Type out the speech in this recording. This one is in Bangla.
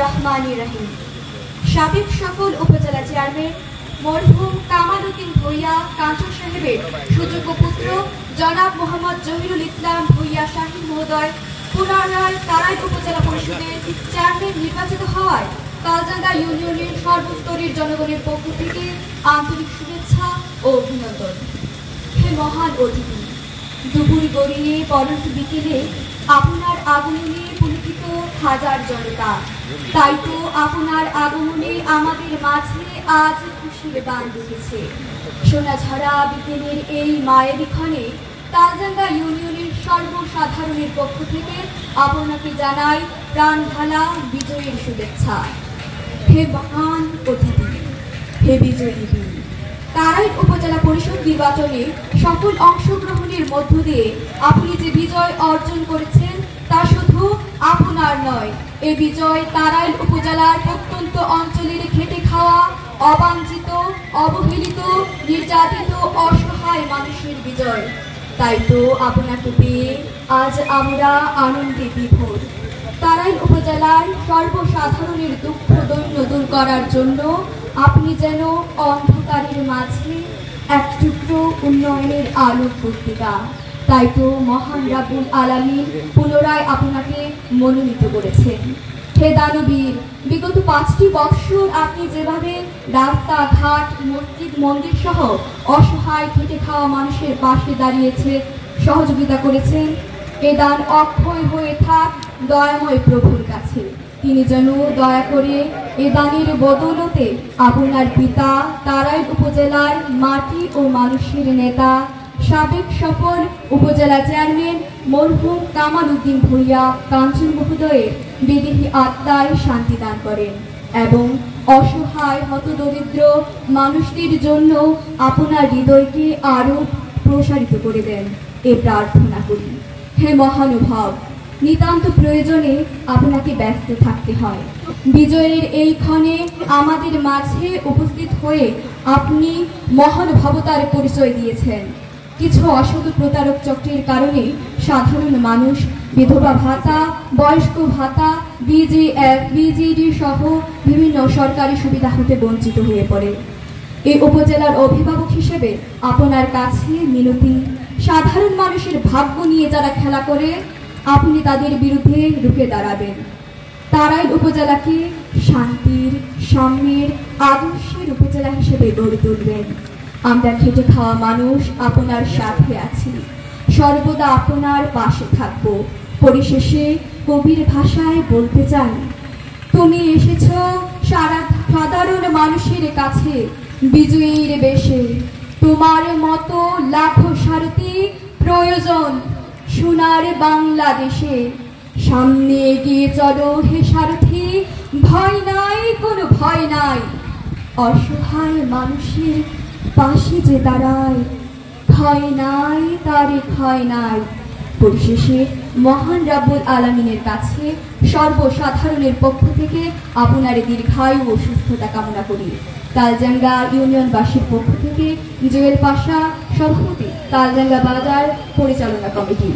রহমানির রহিম। সাবেক সফল উপজেলা চেয়ারম্যান মরহুম কামাল উদ্দিন ভূঁইয়া কাঞ্চন সাহেবের সুযোগ্য পুত্র জনাব মোহাম্মদ জহিরুল ইসলাম ভূঁইয়া শাহীন মহোদয় পুনরায় তারাইল উপজেলা পরিষদের চেয়ারম্যান নির্বাচিত হওয়ায় তালজাঙ্গা ইউনিয়নের সর্বস্তরের জনগণের পক্ষ থেকে আন্তরিক শুভেচ্ছা ও অভিনন্দন। হে মহান অতিথি, দুপুর গড়িয়ে পরন্ত বিকেলে আপনার আগমনে পুলকিত হাজার জনতা। তাই তো আপনার আগমনে আমাদের মাঝে আজ খুশির বান উঠেছে। সোনাঝরা বিকেলের এই মায়ের ক্ষণে তালজাঙ্গা ইউনিয়নের সর্বসাধারণের পক্ষ থেকে আপনাকে জানাই প্রাণ ঢালা বিজয়ের শুভেচ্ছা। হে মহান অতিথি, হে বিজয়ী বীর, তারাইল উপজেলা পরিষদ নির্বাচনে সকল অংশগ্রহণের মধ্য দিয়ে আপনি যে বিজয় অর্জন করেছেন তা শুধু আপনার নয়, এ বিজয় তারাইল উপজেলার প্রত্যন্ত অঞ্চলের খেটে খাওয়া, অবাঞ্ছিত, অবহেলিত, নির্যাতিত, অসহায় মানুষের বিজয়। তাই তো আপনাকে পেয়ে আজ আমরা আনন্দে বিভোর। তারাইল উপজেলার সর্বসাধারণের দুঃখ দৈন্য দূর করার জন্য আপনি যেন অন্ধকারের মাঝে এক টুকরো উন্নয়নের আলোক পত্রিকা। তাই তো মহান রাব্বুল আলামিন পুনরায় আপনাকে মনোনীত করেছেন। হে দানবীর, বিগত 5টি বৎসর আপনি যেভাবে রাস্তাঘাট, মসজিদ, মন্দির সহ অসহায় খেটে খাওয়া মানুষের পাশে দাঁড়িয়েছে, সহযোগিতা করেছেন, এ দান অক্ষয় হয়ে থাক দয়াময় প্রভুর কাছে। তিনি যেন দয়া করে এ দানের বদৌলতে আপনার পিতা তারাইল উপজেলার মাটি ও মানুষের নেতা সাবেক সফল উপজেলা চেয়ারম্যান মরহুম কামাল উদ্দিন ভূঁইয়া কাঞ্চন মহোদয়ের বিদেহী আত্মায় শান্তি দান করেন এবং অসহায় হতদরিদ্র মানুষদের জন্য আপনার হৃদয়কে আরো প্রসারিত করে দেন, এ প্রার্থনা করি। হে মহানুভব, নিতান্ত প্রয়োজনে আপনাকে ব্যস্ত থাকতে হয়। বিজয়ের এই ক্ষণে আমাদের মাঝে উপস্থিত হয়ে আপনি মহানুভবতার পরিচয় দিয়েছেন। কিছু অসাধু প্রতারক চক্রের কারণে সাধারণ মানুষ বিধবা ভাতা, বয়স্ক ভাতা, বিজিডি সহ বিভিন্ন সরকারি সুবিধা হতে বঞ্চিত হয়ে পড়ে। এই উপজেলার অভিভাবক হিসেবে আপনার কাছে মিনতি, সাধারণ মানুষের ভাগ্য নিয়ে যারা খেলা করে আপনি তাদের বিরুদ্ধে রুখে দাঁড়াবেন। তারাইল উপজেলাকে শান্তির, সাম্যের, আদর্শের উপজেলা হিসেবে গড়ে তুলবেন। আমরা খেটে খাওয়া মানুষ আপনার সাথে আছি, সর্বদা আপনার পাশে থাকব। পরিশেষে কবির ভাষায় বলতে চাই, তুমি এসেছ সাধারণ মানুষের কাছে বিজয়ীর বেশে। তোমার মতো লাখো সারথি প্রয়োজন সোনার বাংলাদেশে। সামনে এগিয়ে চলো হে সারথি, ভয় নাই, কোনো ভয় নাই। অসহায় মানুষের পাশে যে দাঁড়ায়, ক্ষয় নাই, তারে ক্ষয় নাই। পরিশেষে মহান রাব্বুল আলামিনের কাছে সর্বসাধারণের পক্ষ থেকে আপনার দীর্ঘায়ু ও সুস্থতা কামনা করি। তালজাঙ্গা ইউনিয়নবাসীর পক্ষ থেকে জুয়েল পাশা, সভাপতি, তালজাঙ্গা বাজার পরিচালনা কমিটি।